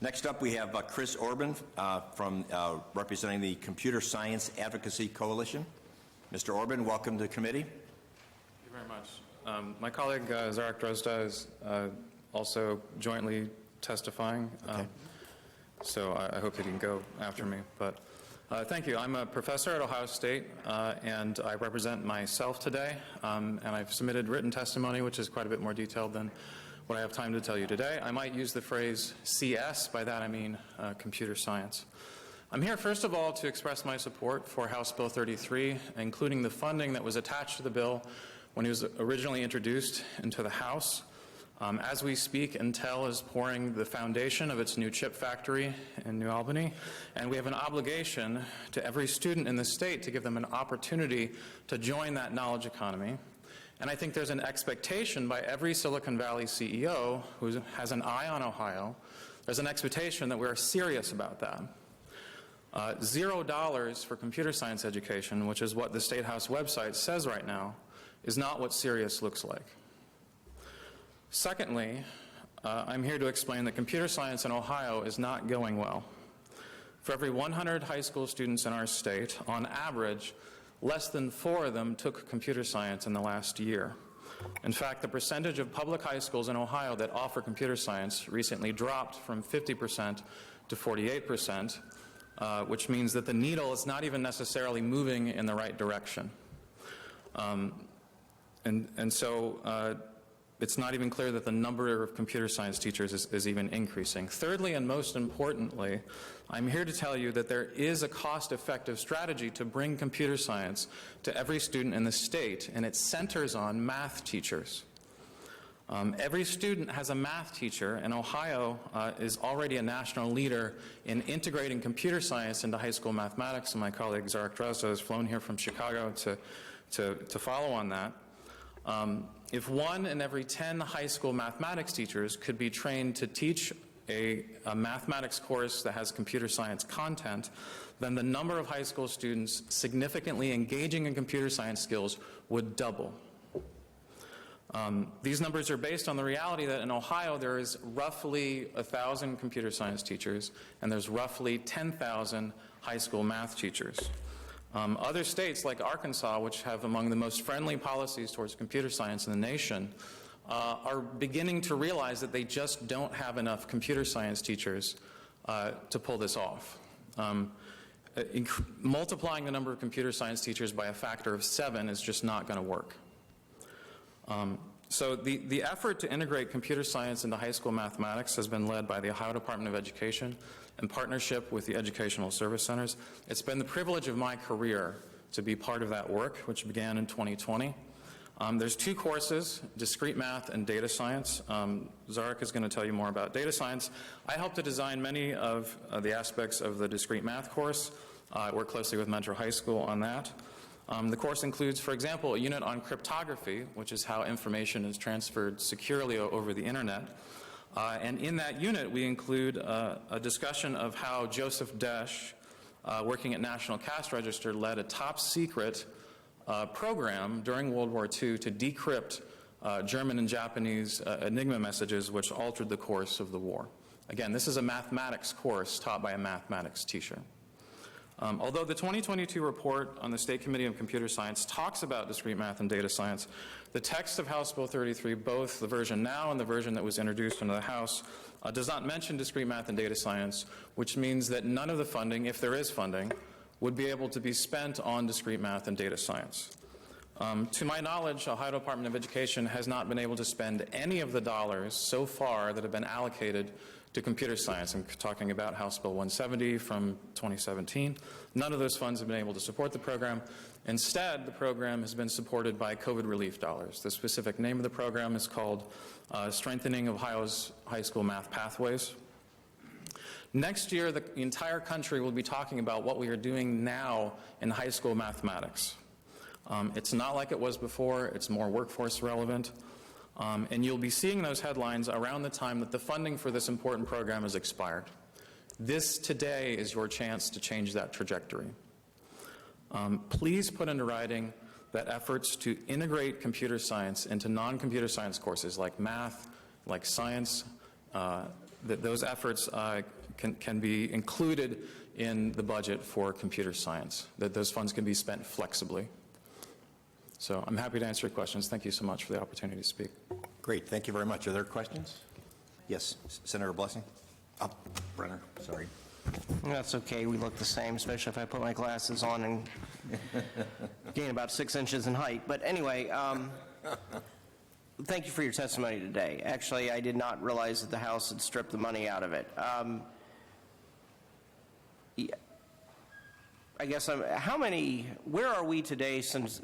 Next up, we have Chris Orban representing the Computer Science Advocacy Coalition. Mr. Orban, welcome to the committee. Thank you very much. My colleague, Zarek Drozda, is also jointly testifying, Okay. so I hope he can go after me. But thank you. I'm a professor at Ohio State, and I represent myself today, and I've submitted written testimony, which is quite a bit more detailed than what I have time to tell you today. I might use the phrase CS. By that I mean computer science. I'm here, first of all, to express my support for House Bill 33, including the funding that was attached to the bill when it was originally introduced into the House. As we speak, Intel is pouring the foundation of its new chip factory in New Albany, and we have an obligation to every student in the state to give them an opportunity to join that knowledge economy. And I think there's an expectation by every Silicon Valley CEO who has an eye on Ohio, there's an expectation that we're serious about that. $0 for computer science education, which is what the State House website says right now, is not what serious looks like. Secondly, I'm here to explain that computer science in Ohio is not going well. For every 100 high school students in our state, on average, less than 4 of them took computer science in the last year. In fact, the percentage of public high schools in Ohio that offer computer science recently dropped from 50% to 48%, which means that the needle is not even necessarily moving in the right direction. So it's not even clear that the number of computer science teachers is even increasing. Thirdly, and most importantly, I'm here to tell you that there is a cost-effective strategy to bring computer science to every student in the state, and it centers on math teachers. Every student has a math teacher, and Ohio is already a national leader in integrating computer science into high school mathematics, and my colleague Zarek Drozda has flown here from Chicago to follow on that. If 1 in every 10 high school mathematics teachers could be trained to teach a mathematics course that has computer science content, then the number of high school students significantly engaging in computer science skills would double. These numbers are based on the reality that in Ohio there is roughly 1,000 computer science teachers and there's roughly 10,000 high school math teachers. Other states like Arkansas, which have among the most friendly policies towards computer science in the nation, are beginning to realize that they just don't have enough computer science teachers to pull this off. Multiplying the number of computer science teachers by a factor of 7 is just not going to work. So the effort to integrate computer science into high school mathematics has been led by the Ohio Department of Education in partnership with the Educational Service Centers. It's been the privilege of my career to be part of that work, which began in 2020. There's 2 courses, discrete math and data science. Zarek is going to tell you more about data science. I helped to design many of the aspects of the discrete math course. I work closely with Mentor High School on that. The course includes, for example, a unit on cryptography, which is how information is transferred securely over the internet. And in that unit, we include a discussion of how Joseph Desch, working at National Cash Register, led a top-secret program during World War II to decrypt German and Japanese Enigma messages, which altered the course of the war. Again, this is a mathematics course taught by a mathematics teacher. Although the 2022 report on the State Committee of Computer Science talks about discrete math and data science, the text of House Bill 33, both the version now and the version that was introduced into the House, does not mention discrete math and data science, which means that none of the funding, if there is funding, would be able to be spent on discrete math and data science. To my knowledge, Ohio Department of Education has not been able to spend any of the dollars so far that have been allocated to computer science. I'm talking about House Bill 170 from 2017. None of those funds have been able to support the program. Instead, the program has been supported by COVID relief dollars. The specific name of the program is called Strengthening Ohio's High School Math Pathways. Next year, the entire country will be talking about what we are doing now in high school mathematics. It's not like it was before. It's more workforce relevant. And you'll be seeing those headlines around the time that the funding for this important program has expired. This today is your chance to change that trajectory. Please put into writing that efforts to integrate computer science into non-computer science courses like math, like science, that those efforts can be included in the budget for computer science, that those funds can be spent flexibly. So I'm happy to answer your questions. Thank you so much for the opportunity to speak. Great, thank you very much. Are there questions? Yes, Senator Blessing? Oh, Brenner, sorry. That's okay. We look the same, especially if I put my glasses on and gain about 6 inches in height. But anyway, thank you for your testimony today. Actually, I did not realize that the House had stripped the money out of it. Yeah, I guess where are we today since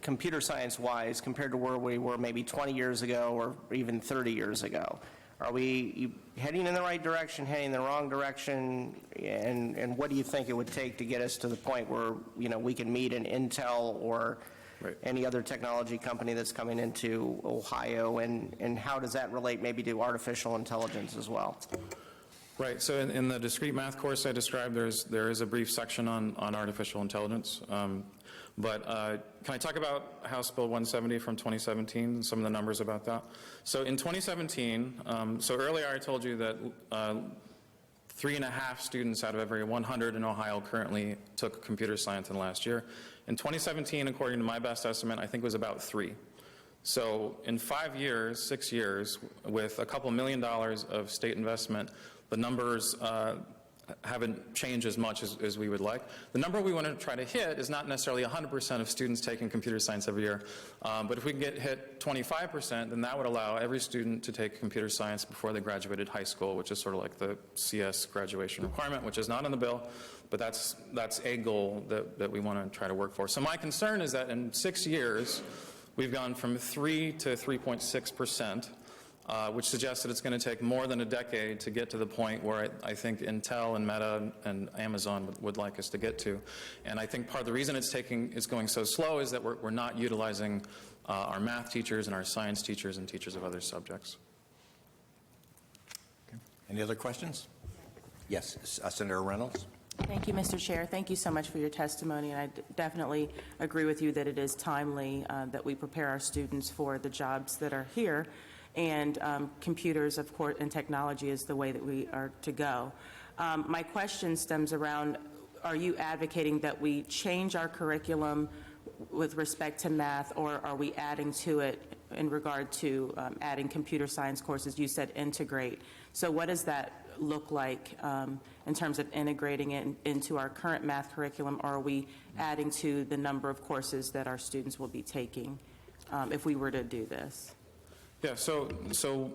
computer science-wise compared to where we were maybe 20 years ago or even 30 years ago? Are we heading in the right direction, heading in the wrong direction? And what do you think it would take to get us to the point where, we can meet an Intel or any other technology company that's coming into Ohio? And how does that relate maybe to artificial intelligence as well? Right. So in the discrete math course I described, there is a brief section on artificial intelligence. But can I talk about House Bill 170 from 2017 and some of the numbers about that? So in 2017, so earlier I told you that 3.5 students out of every 100 in Ohio currently took computer science in the last year. In 2017, according to my best estimate, I think it was about 3. So in 5 years, 6 years, with a couple $1 million of state investment, the numbers haven't changed as much as we would like. The number we want to try to hit is not necessarily 100% of students taking computer science every year, but if we can hit 25%, then that would allow every student to take computer science before they graduated high school, which is sort of like the CS graduation requirement, which is not in the bill, but that's a goal that we want to try to work for. So my concern is that in 6 years, we've gone from 3 to 3.6%. Which suggests that it's going to take more than a decade to get to the point where I think Intel and Meta and Amazon would like us to get to. And I think part of the reason it's going so slow is that we're not utilizing our math teachers and our science teachers and teachers of other subjects. Okay. Any other questions? Yes, Senator Reynolds. Thank you, Mr. Chair. Thank you so much for your testimony, and I definitely agree with you that it is timely that we prepare our students for the jobs that are here. And computers, of course, and technology is the way that we are to go. My question stems around, are you advocating that we change our curriculum with respect to math, or are we adding to it in regard to adding computer science courses? You said integrate. So what does that look like in terms of integrating it into our current math curriculum, or are we adding to the number of courses that our students will be taking if we were to do this? Yeah, so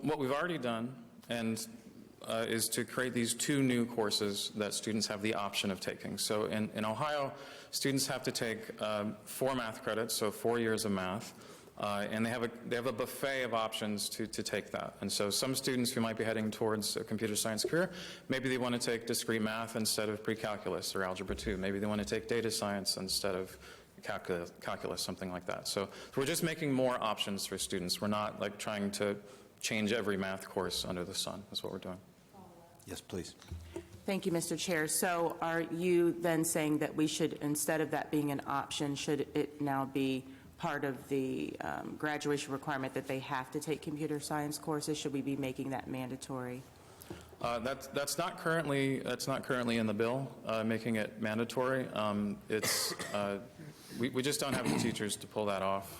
what we've already done is to create these 2 new courses that students have the option of taking. So in Ohio, students have to take 4 math credits, so 4 years of math, and they have a buffet of options to take that. And so some students who might be heading towards a computer science career, maybe they want to take discrete math instead of pre-calculus or algebra 2. Maybe they want to take data science instead of calculus, something like that. So we're just making more options for students. We're not like trying to change every math course under the sun. That's what we're doing. Yes, please. Thank you, Mr. Chair. So are you then saying that we should, instead of that being an option, should it now be part of the graduation requirement that they have to take computer science courses? Should we be making that mandatory? That's not currently in the bill, making it mandatory. We just don't have the teachers to pull that off.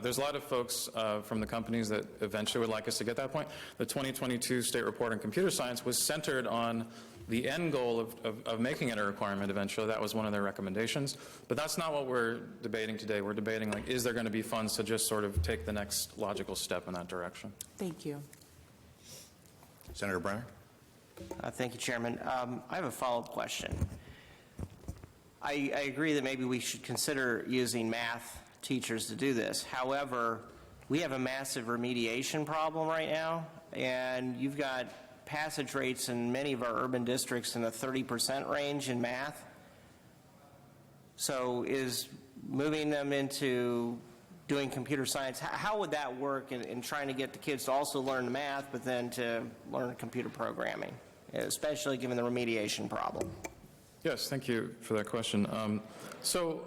There's a lot of folks from the companies that eventually would like us to get that point. The 2022 State Report on Computer Science was centered on the end goal of making it a requirement eventually. That was one of their recommendations. But that's not what we're debating today. We're debating, like, is there going to be funds to just sort of take the next logical step in that direction? Thank you. Senator Brenner. Thank you, Chairman. I have a follow-up question. I agree that maybe we should consider using math teachers to do this. However, we have a massive remediation problem right now, and you've got passage rates in many of our urban districts in the 30% range in math. So is moving them into doing computer science, how would that work in trying to get the kids to also learn math, but then to learn computer programming, especially given the remediation problem? Yes, thank you for that question. So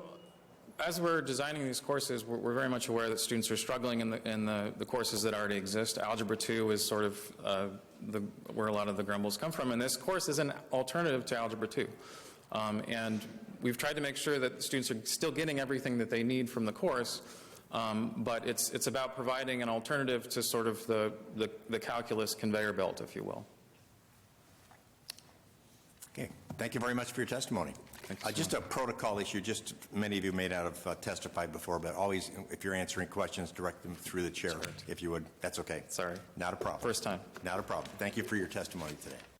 As we're designing these courses, we're very much aware that students are struggling in the courses that already exist. Algebra 2 is sort of where a lot of the grumbles come from, and this course is an alternative to Algebra 2. And we've tried to make sure that students are still getting everything that they need from the course, but it's about providing an alternative to sort of the calculus conveyor belt, if you will. Okay, thank you very much for your testimony. Just a protocol issue, just many of you may not have testified before, but always, if you're answering questions, direct them through the chair, if you would. That's okay. Sorry. Not a problem. First time. Not a problem. Thank you for your testimony today.